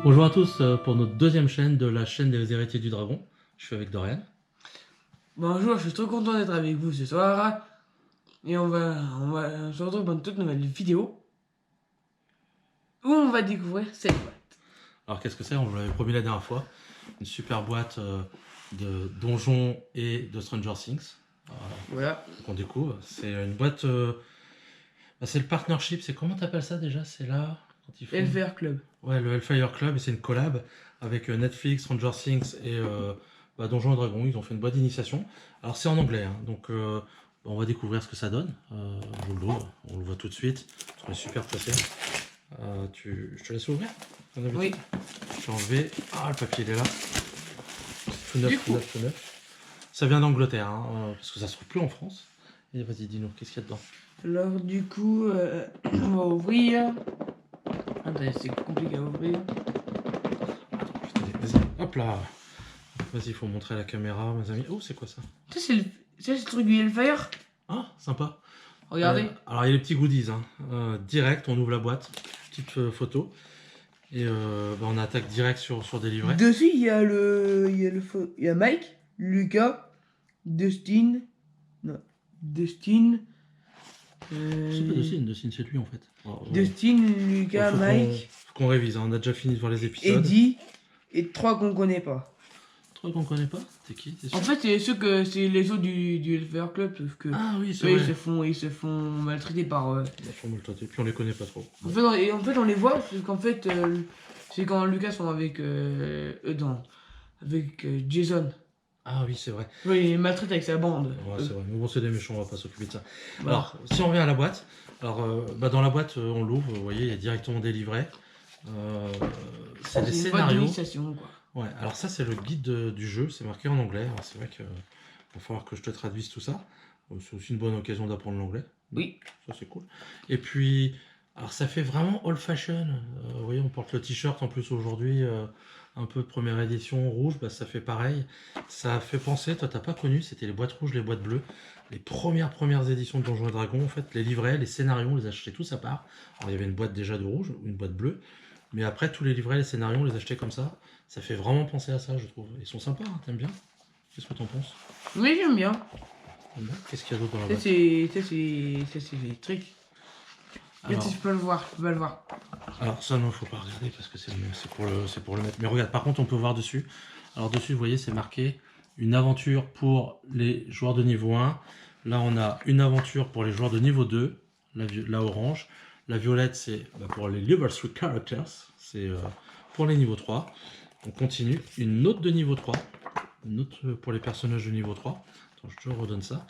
Bonjour à tous pour notre deuxième chaîne de la chaîne des héritiers du dragon. Je suis avec Dorian. Bonjour, je suis trop content d'être avec vous ce soir. Et on va se retrouver pour une toute nouvelle vidéo où on va découvrir cette boîte. Alors qu'est-ce que c'est? On vous l'avait promis la dernière fois. Une super boîte de donjons et de Stranger Things. Voilà. Qu'on découvre. C'est une boîte... c'est le partnership. C'est comment t'appelles ça déjà? C'est là quand ils font... Hellfire Club. Ouais, le Hellfire Club. Et c'est une collab avec Netflix, Stranger Things et Donjons et Dragons. Ils ont fait une boîte d'initiation. Alors c'est en anglais. Hein, donc on va découvrir ce que ça donne. Je vous l'ouvre. On le voit tout de suite. On est super pressé. Je te laisse ouvrir? Oui. Je vais enlever. Ah, le papier il est là. Tout neuf, Du tout coup. neuf, tout neuf. Ça vient d'Angleterre, hein, parce que ça se trouve plus en France. Et vas-y, dis-nous, qu'est-ce qu'il y a dedans? Alors du coup, on va ouvrir. Attendez, c'est compliqué à ouvrir. Vas-y, hop là. Vas-y, il faut montrer à la caméra, mes amis. Oh, c'est quoi ça? Ça c'est le truc du Hellfire. Ah, sympa. Regardez. Alors, il y a les petits goodies. Hein. Direct, on ouvre la boîte. Petite photo. Et on attaque direct sur des livrets. Dessus, il y a Mike, Lucas, Dustin. Non, Dustin. C'est pas Dustin, c'est lui en fait. Alors, Dustin, Lucas, Mike, faut qu'on révise, hein. On a déjà fini de voir les épisodes. Eddie et 3 qu'on connaît pas. 3 qu'on connaît pas? T'es qui? T'es sûr? En fait, c'est les autres du Hellfire Club, sauf que Ah oui, c'est eux, vrai. ils se font maltraiter par. Puis on les connaît pas trop. En fait, on les voit, parce qu'en fait, c'est quand Lucas sont avec Jason. Ah oui, c'est vrai. Oui, il maltraite avec sa bande. Ouais, c'est vrai. Mais bon, c'est des méchants, on va pas s'occuper de ça. Voilà. Alors, si on revient à la boîte, alors dans la boîte, on l'ouvre, vous voyez, il y a directement des livrets. C'est des une boîte scénarios. d'initiation, quoi. Ouais, alors ça, c'est le guide du jeu, c'est marqué en anglais. Alors, c'est vrai qu'il va falloir que je te traduise tout ça. C'est aussi une bonne occasion d'apprendre l'anglais. Oui. Ça, c'est cool. Et puis, alors ça fait vraiment old fashion. Vous voyez, on porte le t-shirt en plus aujourd'hui, un peu de première édition rouge, bah, ça fait pareil. Ça fait penser, toi t'as pas connu, c'était les boîtes rouges, les boîtes bleues. Les premières éditions de Donjons et Dragons, en fait, les livrets, les scénarios, on les achetait tous à part. Alors il y avait une boîte déjà de rouge, une boîte bleue. Mais après, tous les livrets, les scénarios, on les achetait comme ça. Ça fait vraiment penser à ça, je trouve. Ils sont sympas, hein, t'aimes bien? Qu'est-ce que t'en penses? Oui, j'aime bien. Qu'est-ce qu'il y a d'autre dans la Ça, boîte? c'est des trucs. Alors, Tu peux le voir, alors ça non, faut pas regarder parce que c'est pour le mettre. Mais regarde, par contre on peut voir dessus. Alors dessus, vous voyez, c'est marqué une aventure pour les joueurs de niveau 1. Là on a une aventure pour les joueurs de niveau 2, la orange. La violette c'est pour les Level 3 Characters, c'est pour les niveaux 3. On continue, une autre de niveau 3, une autre pour les personnages de niveau 3. Attends, je te redonne ça.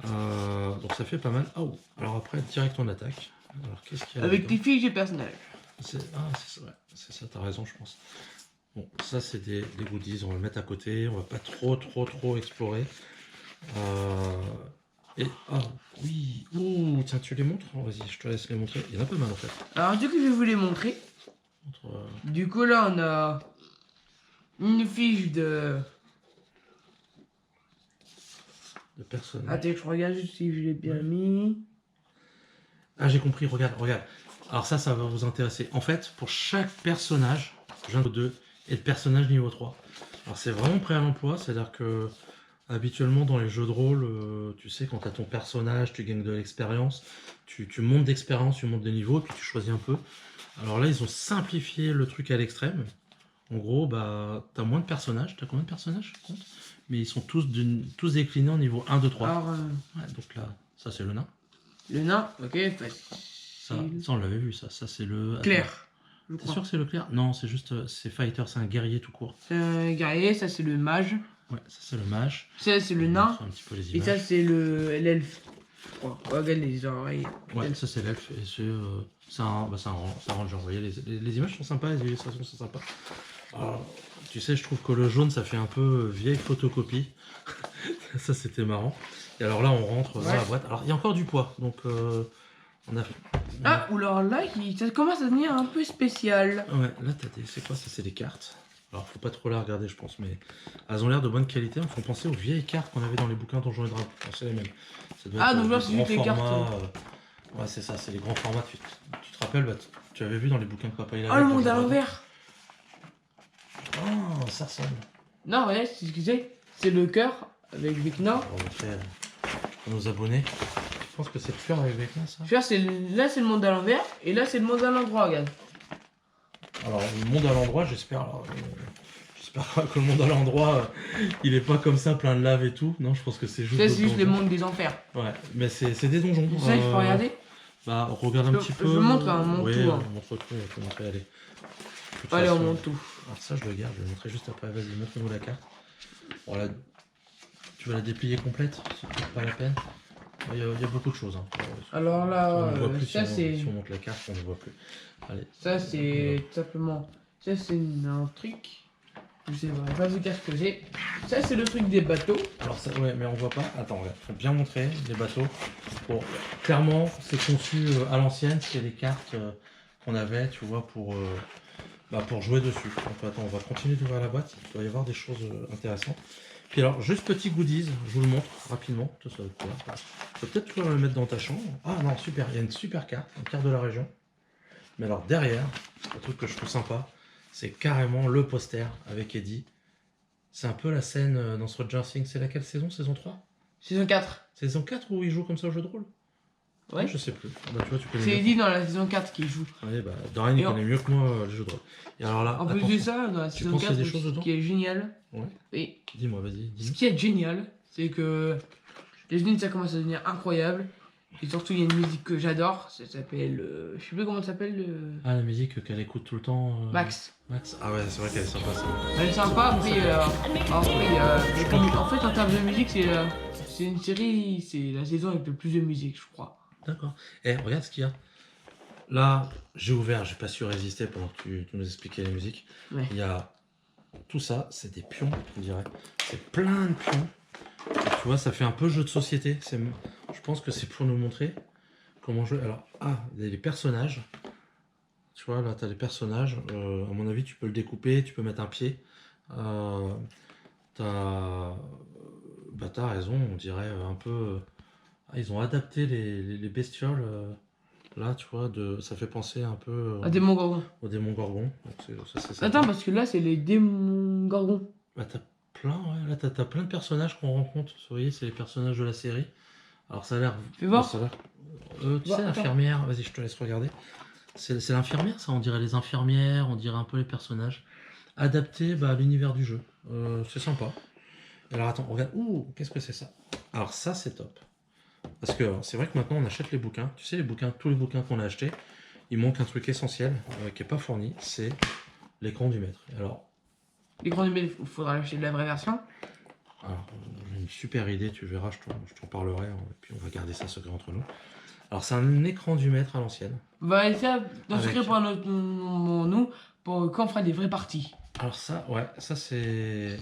Donc ça fait pas mal. Oh, alors après, direct on attaque. Alors qu'est-ce qu'il y a avec dedans? tes fiches de personnages. C'est ça, t'as raison, je pense. Bon, ça c'est des goodies, on va le mettre à côté, on va pas trop explorer. Et oui, ouh, tiens, tu les montres? Vas-y, je te laisse les montrer. Il y en a pas mal en fait. Alors du coup, je vais vous les montrer. Du coup, là, on a une fiche de personnages. Attends, je regarde juste si je l'ai bien mis. Ah, j'ai compris, regarde. Alors ça va vous intéresser. En fait, pour chaque personnage, niveau 2 et de personnage niveau 3. Alors c'est vraiment prêt à l'emploi, c'est-à-dire que habituellement dans les jeux de rôle, tu sais, quand tu as ton personnage, tu gagnes de l'expérience, tu montes d'expérience, tu montes de niveau, et puis tu choisis un peu. Alors là, ils ont simplifié le truc à l'extrême. En gros, tu as moins de personnages. Tu as combien de personnages, je compte? Mais ils sont tous déclinés en niveau 1, 2, 3. Alors, Ouais, donc là, ça c'est le nain. le nain, ok, Ça on l'avait vu, ça c'est le... Clair. T'es sûr que c'est le clair? Non, c'est juste, c'est fighter, c'est un guerrier tout court. C'est un guerrier, ça c'est le mage. Ouais, ça c'est le mage. Ça c'est le nain. Un petit peu les Et images. ça c'est l'elfe. Oh, regarde les oreilles. Ouais, ça c'est l'elfe. Et c'est un ranger. Vous voyez, les images sont sympas, les illustrations sont sympas. Alors, tu sais, je trouve que le jaune, ça fait un peu vieille photocopie. Ça, c'était marrant. Et alors là, on rentre dans la boîte. Alors, il y a encore du poids. Donc, ou alors là, ça commence à devenir un peu spécial. Ouais, là, c'est quoi ça? C'est des cartes. Alors, faut pas trop la regarder, je pense, mais elles ont l'air de bonne qualité. Elles me font penser aux vieilles cartes qu'on avait dans les bouquins Donjons et Dragons. C'est les mêmes. Donc là, c'est juste les cartes. Ouais, c'est ça, c'est les grands formats. Tu te rappelles, tu avais vu dans les bouquins que papa il avait. Oh, le monde à l'envers. ça ressemble. Non, ouais, c'est ce que c'est le cœur avec Vecna. On va montrer à nos abonnés. Je pense que c'est le cœur avec Vecna, ça. Tu vois, là c'est le monde à l'envers et là c'est le monde à l'endroit, regarde. Alors, le monde à l'endroit, j'espère. J'espère que le monde à l'endroit, il est pas comme ça, plein de lave et tout. Non, je pense que c'est juste. Ça, c'est juste le monde des enfers. Ouais, mais c'est des donjons. Ça, il faut regarder. Bah, regarde un petit peu. Je montre un montre oui, tout. Hein. On montre tout, on peut montrer, allez. Allez, on montre tout. Alors, ça, je le garde, je vais le montrer juste après. Vas-y, montre-nous la carte. Voilà. Tu vas la déplier complète, c'est pas la peine. Il y a beaucoup de choses. Hein. Alors là, ça c'est. Si on monte la carte, on ne voit plus. Allez. Ça, c'est simplement. Ça, c'est un truc. Je sais pas vous dire ce que j'ai. Ça, c'est le truc des bateaux. Alors, ça, ouais, mais on voit pas. Attends, regarde. Faut bien montrer les bateaux. Bon, clairement, c'est conçu à l'ancienne. C'est les cartes qu'on avait, tu vois, pour jouer dessus. Donc, attends, on va continuer d'ouvrir la boîte. Il doit y avoir des choses intéressantes. Puis alors, juste petit goodies, je vous le montre rapidement. Ça va être quoi? Je peux peut-être pouvoir le mettre dans ta chambre. Ah non, super, il y a une super carte, une carte de la région. Mais alors derrière, le truc que je trouve sympa, c'est carrément le poster avec Eddie. C'est un peu la scène dans Stranger Things. C'est laquelle saison? Saison 3? Saison 4. Saison 4 où il joue comme ça au jeu de rôle? Ouais. Je sais plus. Bah, tu vois, tu connais C'est mieux. Eddie dans la saison 4 qui joue. Allez, bah, Dorian, il connaît mieux que moi le jeu de rôle. Et alors là, En plus de ça, dans la Tu saison penses qu'il y a 4, des choses ce dedans qui est génial. Ouais. Et Dis-moi, vas-y. ce Dis-moi. qui est génial, c'est que les unes, ça commence à devenir incroyable. Et surtout, il y a une musique que j'adore. Ça s'appelle. Je sais plus comment ça s'appelle. Ah, la musique qu'elle écoute tout le temps. Max. Max. Ah ouais, c'est vrai qu'elle est sympa ça. Elle est sympa. En fait, en termes de musique, c'est une série. C'est la saison avec le plus de musique, je crois. D'accord. Eh, regarde ce qu'il y a. Là, j'ai ouvert, j'ai pas su résister pendant que tu nous expliquais la musique. Ouais. Il y a tout ça, c'est des pions, on dirait. C'est plein de pions. Et tu vois, ça fait un peu jeu de société. Je pense que c'est pour nous montrer comment jouer. Alors, il y a les personnages. Tu vois, là, tu as les personnages. À mon avis, tu peux le découper, tu peux mettre un pied. T'as raison, on dirait un peu. Ils ont adapté les bestioles. Là, tu vois, ça fait penser un peu Ah, démon gorgon. au démon gorgon. Donc, c'est sympa. Attends, parce que là, c'est les démons gorgons. Bah, t'as plein, ouais. Là, t'as plein de personnages qu'on rencontre. Vous voyez, c'est les personnages de la série. Alors, ça a l'air. Fais voir. Ça a l'air- tu Voir, sais, attends. l'infirmière. Vas-y, je te laisse regarder. C'est l'infirmière, ça. On dirait les infirmières, on dirait un peu les personnages. Adaptés à l'univers du jeu. C'est sympa. Alors, attends, regarde. Ouh, qu'est-ce que c'est ça? Alors, ça, c'est top. Parce que c'est vrai que maintenant on achète les bouquins. Tu sais, tous les bouquins qu'on a achetés, il manque un truc essentiel qui n'est pas fourni, c'est l'écran du maître. Alors, L'écran du mail, il faudra acheter de la vraie version. j'ai une super idée, tu verras, je t'en parlerai, et puis on va garder ça secret entre nous. Alors, c'est un écran du maître à l'ancienne. On va essayer d'inscrire Avec- pour nous pour quand on fera des vraies parties. Alors, ça, ouais, ça c'est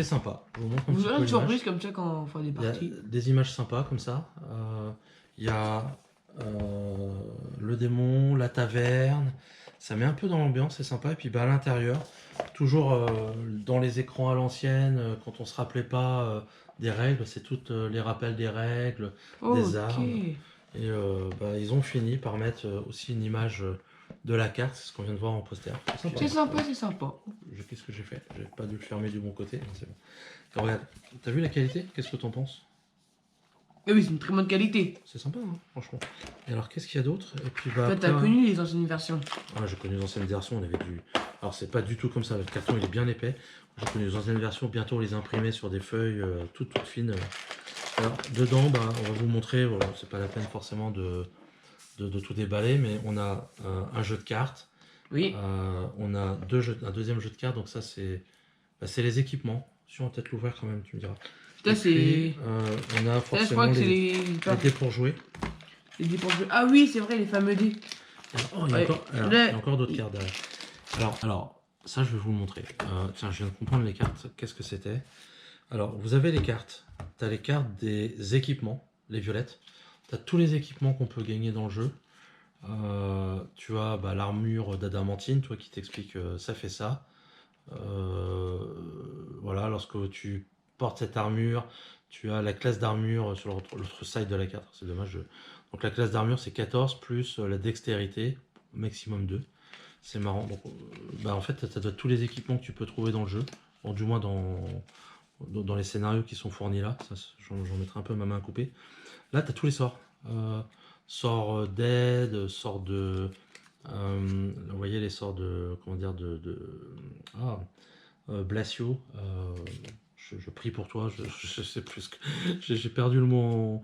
sympa. Je vous montre un Vous petit aurez peu une surprise l'image. comme ça quand on fera des Il y a parties. des images sympas comme ça. Il y a le démon, la taverne. Ça met un peu dans l'ambiance, c'est sympa. Et puis à l'intérieur, toujours dans les écrans à l'ancienne, quand on se rappelait pas des règles, c'est toutes les rappels des règles, des armes. Et ils ont fini par mettre aussi une image de la carte, c'est ce qu'on vient de voir en poster. C'est sympa, c'est sympa. Qu'est-ce que j'ai fait? J'ai pas dû le fermer du bon côté. Non, c'est bon. Alors, regarde, t'as vu la qualité? Qu'est-ce que t'en penses? Mais oui, c'est une très bonne qualité. C'est sympa, hein, franchement. Et alors, qu'est-ce qu'il y a d'autre? Et puis, Toi, t'as après- connu les anciennes versions. Ah, j'ai connu les anciennes versions, on avait du. Alors, c'est pas du tout comme ça, le carton il est bien épais. J'ai connu les anciennes versions, bientôt on les imprimait sur des feuilles toutes fines. Alors, dedans, on va vous montrer, voilà, c'est pas la peine forcément de tout déballer, mais on a un jeu de cartes. Oui. On a un deuxième jeu de cartes, donc ça c'est les équipements. Si on va peut-être l'ouvrir quand même, tu me diras. Ça, Et c'est. puis, on a Ça, je forcément crois que c'est les dés pour jouer. les dés pour jouer. Ah oui, c'est vrai, les fameux dés. Il y a Ouais. encore, il y a encore d'autres cartes derrière. Alors, ça je vais vous le montrer. Tiens, je viens de comprendre les cartes. Qu'est-ce que c'était? Alors, vous avez les cartes. Tu as les cartes des équipements, les violettes. Tu as tous les équipements qu'on peut gagner dans le jeu. Tu as l'armure d'adamantine, toi qui t'explique ça fait ça. Voilà, lorsque tu portes cette armure, tu as la classe d'armure sur l'autre side de la carte. C'est dommage. Donc la classe d'armure c'est 14 plus la dextérité, maximum 2. C'est marrant. Donc, bah, en fait, ça doit être tous les équipements que tu peux trouver dans le jeu. Bon, du moins dans les scénarios qui sont fournis là. J'en mettrai un peu ma main à couper. Là, tu as tous les sorts. Sort d'aide, sort de... vous voyez les sorts de... Comment dire Blasio. Je prie pour toi. Je sais plus ce que... J'ai perdu le mot.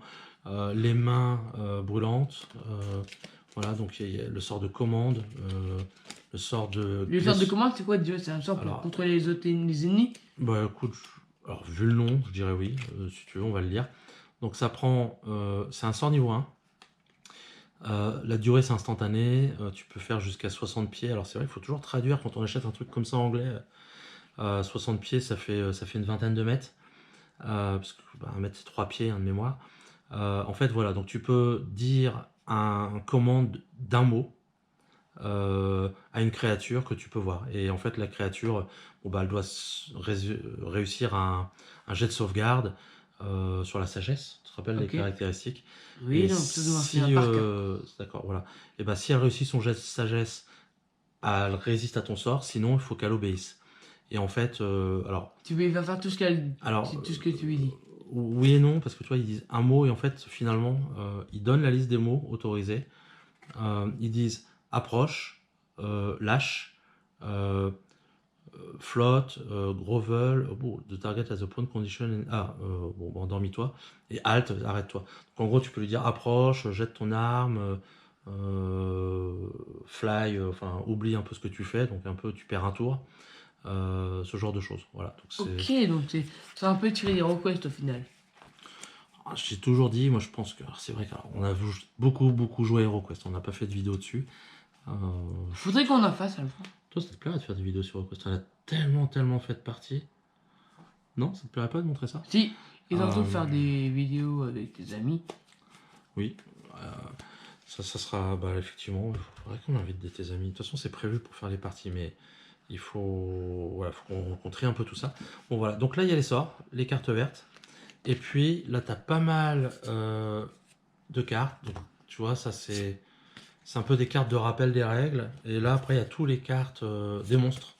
Les mains brûlantes. Voilà, donc il y a le sort de commande. Le sort de... Le sort de commande, c'est quoi déjà? C'est un sort pour contrôler les ennemis? Bah écoute, alors vu le nom, je dirais oui. Si tu veux, on va le lire. Donc ça prend... c'est un sort niveau 1. La durée c'est instantané, tu peux faire jusqu'à 60 pieds. Alors c'est vrai qu'il faut toujours traduire quand on achète un truc comme ça en anglais. 60 pieds ça fait une vingtaine de mètres. Parce que un mètre c'est 3 pieds de mémoire. En fait voilà, donc tu peux dire un commande d'un mot à une créature que tu peux voir. Et en fait la créature, elle doit réussir un jet de sauvegarde sur la sagesse. Tu te rappelles les caractéristiques? Oui, donc ça doit finir par cœur. D'accord, voilà. Et ben si elle réussit son jet de sagesse, elle résiste à ton sort, sinon il faut qu'elle obéisse. Et en fait, alors... Il va faire tout ce qu'elle... c'est tout ce que tu lui dis. Oui et non, parce que tu vois, ils disent un mot et en fait, finalement, ils donnent la liste des mots autorisés. Ils disent approche, lâche, flotte, grovel, the target has a point condition, endormis-toi, et halt, arrête-toi. Donc en gros, tu peux lui dire approche, jette ton arme, fly, enfin oublie un peu ce que tu fais, donc un peu tu perds un tour, ce genre de choses. Voilà. Donc donc c'est un peu tiré des requests au final. J'ai toujours dit, moi je pense que c'est vrai qu'on a beaucoup joué à HeroQuest, on n'a pas fait de vidéo dessus. Faudrait qu'on en fasse un jour. Toi, ça te plairait de faire des vidéos sur HeroQuest? On a tellement fait de parties. Non, ça te plairait pas de montrer ça? Si, et surtout faire des vidéos avec tes amis. Oui, ça sera, effectivement, il faudrait qu'on invite tes amis. De toute façon, c'est prévu pour faire les parties, mais il faut qu'on trie un peu tout ça. Bon voilà, donc là il y a les sorts, les cartes vertes. Et puis là, tu as pas mal de cartes. Donc, tu vois, ça c'est un peu des cartes de rappel des règles. Et là, après, il y a tous les cartes des monstres.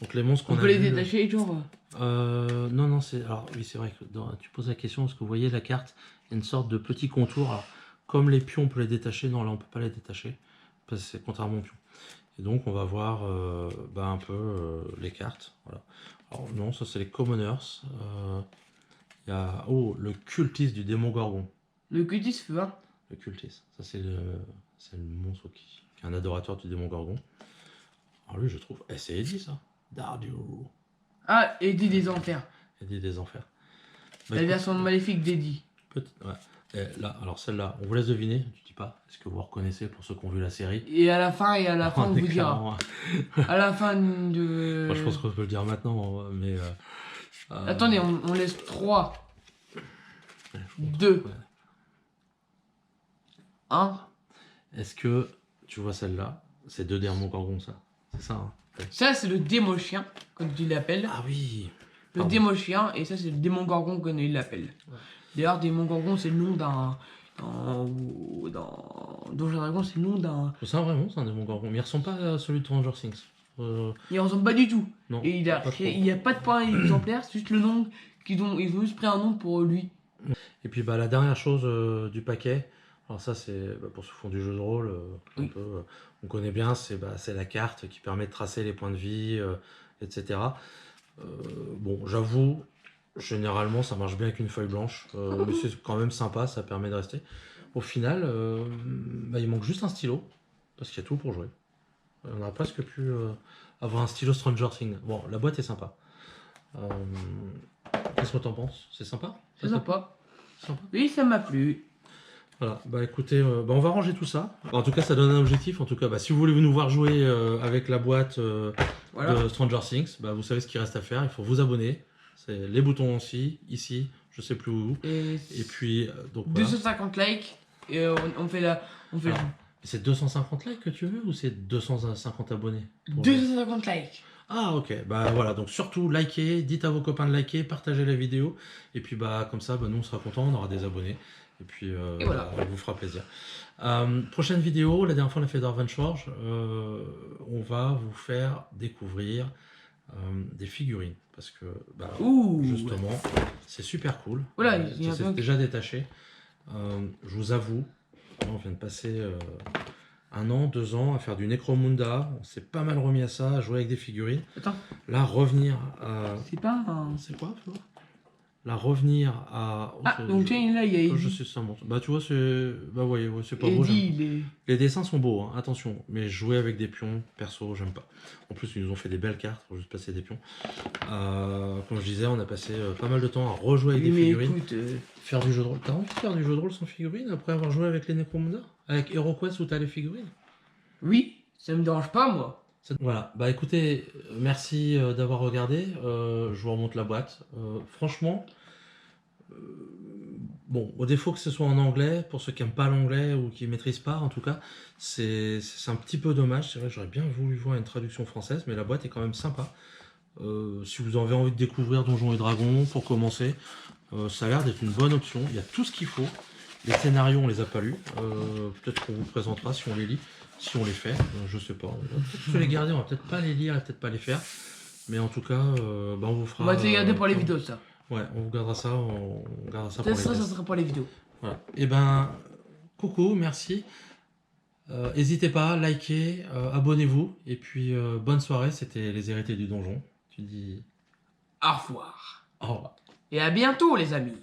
Donc les monstres qu'on a. On peut les détacher, genre Non, c'est. Alors, oui, c'est vrai que tu poses la question, parce que vous voyez la carte, il y a une sorte de petit contour. Alors, comme les pions, on peut les détacher. Non, là, on peut pas les détacher. Parce que c'est contrairement aux pions. Et donc, on va voir un peu les cartes. Voilà. Alors, non, ça, c'est les commoners. Il y a le cultiste du démon gorgon. Le cultiste feu, hein? Le cultiste. Ça, c'est le monstre qui est un adorateur du démon gorgon. Alors lui, je trouve... c'est Eddie, ça. Dardieu. Ah, Eddie des Enfers. Eddie des Enfers. La version maléfique d'Eddie. Ouais. Et là, alors celle-là, on vous laisse deviner. Tu dis pas. Est-ce que vous reconnaissez pour ceux qui ont vu la série? Et à la fin, on vous dira. À la fin de... Moi, je pense qu'on peut le dire maintenant, mais... Attendez, on laisse 3, 2, 1. Est-ce que tu vois celle-là? C'est deux démons gorgons, ça. C'est ça, hein? Ça, c'est le démon chien, comme tu l'appelles. Ah oui. Le démon chien, et ça, c'est le démon gorgon, comme il l'appelle. Ouais. D'ailleurs, démon gorgon, c'est le nom d'un... Dans Donjons & Dragons, c'est le nom d'un... C'est un vrai monstre, un démon gorgon. Mais il ressemble pas à celui de Stranger Things. Il ressemble pas du tout. Non, et il n'y a pas de point exemplaire, c'est juste le nom ils ont juste pris un nom pour lui. Et puis la dernière chose du paquet, alors ça c'est pour ceux qui font du jeu de rôle, un peu, on connaît bien, c'est la carte qui permet de tracer les points de vie, etc. Bon, j'avoue, généralement ça marche bien avec une feuille blanche, mais c'est quand même sympa, ça permet de rester. Au final, il manque juste un stylo, parce qu'il y a tout pour jouer. On aurait presque pu avoir un stylo Stranger Things. Bon, la boîte est sympa. Qu'est-ce que t'en penses? C'est sympa? C'est sympa. Oui, ça m'a plu. Voilà, écoutez, on va ranger tout ça. En tout cas, ça donne un objectif. En tout cas, si vous voulez nous voir jouer avec la boîte de Stranger Things, vous savez ce qu'il reste à faire. Il faut vous abonner. C'est les boutons ici, je sais plus où. Et puis, donc 250 likes. Et on fait la... C'est 250 likes que tu veux ou c'est 250 abonnés? 250 likes. Ah ok, voilà, donc surtout likez, dites à vos copains de liker, partagez la vidéo, et puis comme ça, nous on sera contents, on aura des abonnés, Et puis, Et voilà. elle vous fera plaisir. Prochaine vidéo, la dernière fois on a fait Darvan Forge, on va vous faire découvrir des figurines. Parce que, bah, Ouh. justement, c'est super cool. Voilà, il y a ça s'est plein- déjà détaché. Je vous avoue, on vient de passer 1 an, 2 ans à faire du Necromunda. On s'est pas mal remis à ça, à jouer avec des figurines. Attends, Là, revenir à... c'est pas un... C'est quoi, Flo? Là, revenir à... Oh, Ah, donc tiens, là, il y a je Eddie. sais, ça monte. Bah, tu vois, c'est... Bah, voyez, ouais, c'est pas beau, Eddie, j'aime pas. il est... Les dessins sont beaux, hein, attention. Mais jouer avec des pions, perso, j'aime pas. En plus, ils nous ont fait des belles cartes pour juste passer des pions. Comme je disais, on a passé pas mal de temps à rejouer avec des Mais figurines. écoute, Faire du jeu de rôle. T'as envie de faire du jeu de rôle sans figurines après avoir joué avec les Necromunda? Avec HeroQuest où t'as les figurines? oui, ça me dérange pas, moi. Voilà, bah écoutez, merci d'avoir regardé. Je vous remonte la boîte. Franchement, bon, au défaut que ce soit en anglais, pour ceux qui n'aiment pas l'anglais ou qui ne maîtrisent pas, en tout cas, c'est un petit peu dommage. C'est vrai, j'aurais bien voulu voir une traduction française, mais la boîte est quand même sympa. Si vous avez envie de découvrir Donjons et Dragons, pour commencer, ça a l'air d'être une bonne option. Il y a tout ce qu'il faut. Les scénarios, on les a pas lus. Peut-être qu'on vous présentera si on les lit, si on les fait. Je sais pas. On va peut-être se les garder, on va peut-être pas les lire et peut-être pas les faire. Mais en tout cas, bah, on vous fera. On va te les garder pour les vidéos, ça. Ouais, on vous gardera ça. On gardera ça pour les Ça tests. sera pour les vidéos. Voilà. Et ben, coucou, merci. N'hésitez pas, likez, abonnez-vous. Et puis, bonne soirée. C'était Les Héritiers du Donjon. Tu dis Au revoir. au revoir. Et à bientôt, les amis.